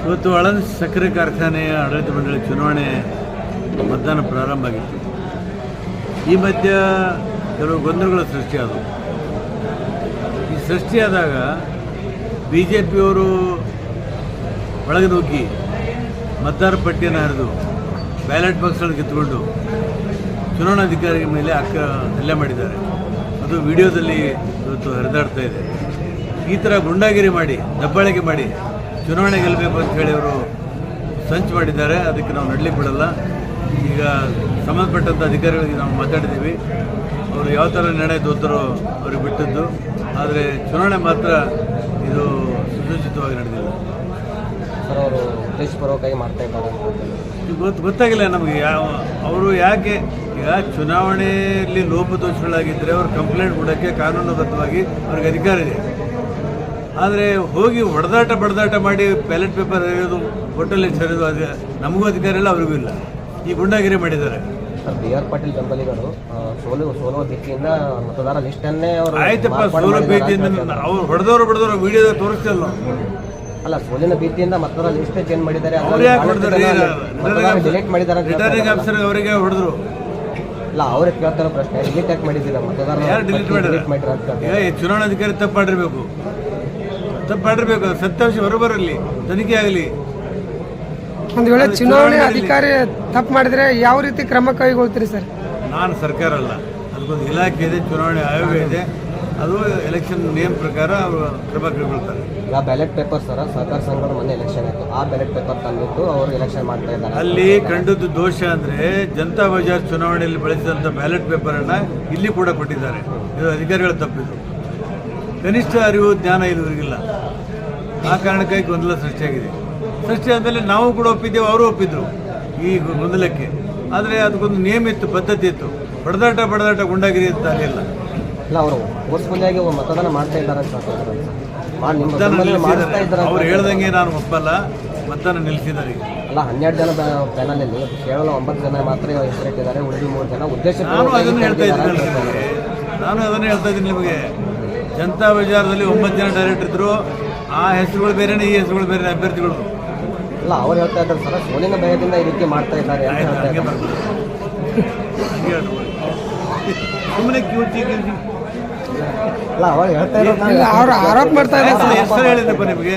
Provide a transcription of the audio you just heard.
ಇವತ್ತು ಆಳಂದ ಸಕ್ಕರೆ ಕಾರ್ಖಾನೆಯ ಆಡಳಿತ ಮಂಡಳಿ ಚುನಾವಣೆ ಮತದಾನ ಪ್ರಾರಂಭ ಆಗಿತ್ತು. ಈ ಮಧ್ಯ ಕೆಲವು ಗೊಂದಲಗಳು ಸೃಷ್ಟಿಯಾದವು. ಈ ಸೃಷ್ಟಿಯಾದಾಗ BJPಯವರು ಒಳಗೆ ನುಗ್ಗಿ ಮತದಾರ ಪಟ್ಟಿಯನ್ನು ಹರಿದು ಬ್ಯಾಲೆಟ್ ಬಾಕ್ಸ್ಗಳನ್ನು ಕಿತ್ತುಕೊಂಡು ಚುನಾವಣಾಧಿಕಾರಿಗಳ ಮೇಲೆ ಹಲ್ಲೆ ಮಾಡಿದ್ದಾರೆ. ಅದು ವಿಡಿಯೋದಲ್ಲಿ ಇವತ್ತು ಹರಿದಾಡ್ತಾ ಇದೆ. ಈ ಥರ ಗುಂಡಾಗಿರಿ ಮಾಡಿ ದಬ್ಬಾಳಿಕೆ ಮಾಡಿ ಚುನಾವಣೆ ಗೆಲ್ಲಬೇಕು ಅಂತ ಹೇಳಿ ಅವರು ಸಂಚು ಮಾಡಿದ್ದಾರೆ. ಅದಕ್ಕೆ ನಾವು ನಡಲಿಕ್ಕೆ ಬಿಡಲ್ಲ. ಈಗ ಸಂಬಂಧಪಟ್ಟಂಥ ಅಧಿಕಾರಿಗಳಿಗೆ ನಾವು ಮಾತಾಡಿದ್ದೀವಿ. ಅವರು ಯಾವ ಥರ ನಿರ್ಣಯ ತೋತಾರೋ ಅವ್ರಿಗೆ ಬಿಟ್ಟದ್ದು. ಆದರೆ ಚುನಾವಣೆ ಮಾತ್ರ ಇದು ಸುಸೂಚಿತವಾಗಿ ನಡೆದಿಲ್ಲ. ಸರ್, ಅವರು ಉದ್ದೇಶಪೂರ್ವಕವಾಗಿ ಮಾಡ್ತಾ ಇದ್ದಾರೆ ಗೊತ್ತಾಗಿಲ್ಲ ನಮಗೆ ಅವರು ಯಾಕೆ. ಈಗ ಚುನಾವಣೆಯಲ್ಲಿ ಲೋಪದೋಷಗಳಾಗಿದ್ದರೆ ಅವರು ಕಂಪ್ಲೇಂಟ್ ಕೊಡೋಕ್ಕೆ ಕಾನೂನುಬದ್ಧವಾಗಿ ಅವ್ರಿಗೆ ಅಧಿಕಾರ ಇದೆ. ಆದರೆ ಹೋಗಿ ಬಡದಾಟ ಮಾಡಿ ಬ್ಯಾಲೆಟ್ ಪೇಪರ್ ಹರಿಯೋದು, ಹೋಟೆಲ್ ಹರಿಯೋದು, ಅದು ನಮಗೂ ಅಧಿಕಾರ ಇಲ್ಲ, ಅವ್ರಿಗೂ ಇಲ್ಲ. ಈ ಗುಂಡಾಗಿರಿ ಮಾಡಿದ್ದಾರೆ. ಸರ್, BR ಪಾಟೀಲ್ ಬೆಂಬಲಿಗರು ಸೋಲುವ ಭೀತಿಯಿಂದ ಮತದಾರ ಲಿಸ್ಟನ್ನೇ ಅವರು ಆಯ್ತಪ್ಪ, ಸೋಲೋ ಭೀತಿಯಿಂದ ಅವ್ರು ಹೊಡೆದವರು ವಿಡಿಯೋದಾಗ ತೋರಿಸ್ತಲ್ಲ. ಅಲ್ಲ, ಸೋಲಿನ ಭೀತಿಯಿಂದ ಮತದಾರ ಲಿಸ್ಟ್ ಚೇಂಜ್ ಮಾಡಿದ್ದಾರೆ. ಅವ್ರು ಯಾಕೆ ಹೊಡೆದ್ರು? ಡಿಲೀಟ್ ಮಾಡಿದ್ದಾರೆ. ರಿಟರ್ನಿಂಗ್ ಆಫೀಸರ್ ಅವರಿಗೆ ಹೊಡೆದ್ರು. ಇಲ್ಲ, ಅವರೇ ಕೇಳ್ತಾರೋ ಪ್ರಶ್ನೆ, ಡಿಲೀಟ್ ಯಾಕೆ ಮಾಡಿದ್ದೀರಾ ಮತದಾರ? ಡಿಲೀಟ್ ಮಾಡಿದ್ರೆ ಚುನಾವಣಾಧಿಕಾರಿ ತಪ್ಪು ಮಾಡಿರ್ಬೇಕು. ಸತ್ಯಾಂಶ ಹೊರಬರಲಿ, ತನಿಖೆ ಆಗಲಿ. ಒಂದು ವೇಳೆ ಚುನಾವಣೆ ಅಧಿಕಾರಿ ತಪ್ಪು ಮಾಡಿದ್ರೆ ಯಾವ ರೀತಿ ಕ್ರಮ ಕೈಗೊಳ್ತೀರಿ ಸರ್? ನಾನು ಸರ್ಕಾರ ಅಲ್ಲ, ಅದಕ್ಕೊಂದು ಇಲಾಖೆ ಇದೆ, ಚುನಾವಣೆ ಆಯೋಗ ಇದೆ. ಅದು ಎಲೆಕ್ಷನ್ ನಿಯಮ ಪ್ರಕಾರ ಅವರು ಕ್ರಮ ಕೈಗೊಳ್ತಾರೆ. ಈಗ ಬ್ಯಾಲೆಟ್ ಪೇಪರ್ ಸರ್, ಸಹಕಾರ ಸಂಘದ ಮೊನ್ನೆ ಎಲೆಕ್ಷನ್ ಆಯಿತು. ಆ ಬ್ಯಾಲೆಟ್ ಪೇಪರ್ ತಂದಿದ್ದು ಅವರು ಎಲೆಕ್ಷನ್ ಮಾಡ್ತಾ ಇದ್ದಾರೆ. ಅಲ್ಲಿ ಕಂಡದ್ದು ದೋಷ ಅಂದರೆ ಜನತಾ ಬಜಾರ್ ಚುನಾವಣೆಯಲ್ಲಿ ಬಳಸಿದಂಥ ಬ್ಯಾಲೆಟ್ ಪೇಪರನ್ನು ಇಲ್ಲಿ ಕೂಡ ಕೊಟ್ಟಿದ್ದಾರೆ. ಇದು ಅಧಿಕಾರಿಗಳ ತಪ್ಪಿದ್ದು. ಕನಿಷ್ಠ ಅರಿವು ಜ್ಞಾನ ಇವರಿಗಿಲ್ಲ. ಆ ಕಾರಣಕ್ಕಾಗಿ ಗೊಂದಲ ಸೃಷ್ಟಿಯಾದಮೇಲೆ ನಾವು ಕೂಡ ಒಪ್ಪಿದ್ದೇವೆ, ಅವರು ಒಪ್ಪಿದ್ರು ಈ ಗೊಂದಲಕ್ಕೆ. ಆದರೆ ಅದಕ್ಕೊಂದು ನಿಯಮ ಇತ್ತು, ಪದ್ಧತಿ ಇತ್ತು. ಬಡದಾಟ ಗುಂಡಾಗಿರಿ ಅಂತ ಆಗಿಲ್ಲ. ಇಲ್ಲ, ಅವರು ಫೋರ್ಸ್ಫುಲ್ಲಿಯಾಗಿ ಮತದಾನ ಮಾಡ್ತಾ ಇದ್ದಾರೆ ಅಂತ ಅವ್ರು ಹೇಳ್ದಂಗೆ ನಾನು ಒಪ್ಪಲ್ಲ. ಮತದಾನ ನಿಲ್ಲಿಸಿದ್ದಾರೆ. ಅಲ್ಲ, 12 ಜನ ಪ್ಯಾನಲಲ್ಲಿ ಕೇವಲ 9 ಜನ ಮಾತ್ರ ಹೆಸರಿಟ್ಟಿದ್ದಾರೆ. ಉಳಿದ 3 ಜನ ಉದ್ದೇಶ. ನಾನು ಅದನ್ನು ಹೇಳ್ತಾ ಇದ್ದೀನಿ ನಿಮಗೆ. ಜನತಾ ಬಜಾರ್ದಲ್ಲಿ 9 ಜನ ಡೈರೆಕ್ಟರ್ ಇದ್ರು. ಆ ಹೆಸರುಗಳು ಬೇರೆನೇ, ಈ ಹೆಸರುಗಳು ಬೇರೆ ಅಭ್ಯರ್ಥಿಗಳು. ಅಲ್ಲ, ಅವ್ರು ಹೇಳ್ತಾ ಇದ್ದಾರೆ ಸರ್, ಸೋಲಿನ ಭಯದಿಂದ ಈ ರೀತಿ ಮಾಡ್ತಾ ಇದ್ದಾರೆ. ಸುಮ್ಮನೆ ಅಲ್ಲ, ಅವ್ರು ಹೇಳ್ತಾ ಇದ್ದಾರೆ, ಆರೋಪ ಮಾಡ್ತಾ ಇದ್ದಾರೆ. ಹೆಸರು ಹೇಳಿದ್ರಪ್ಪ ನಿಮಗೆ.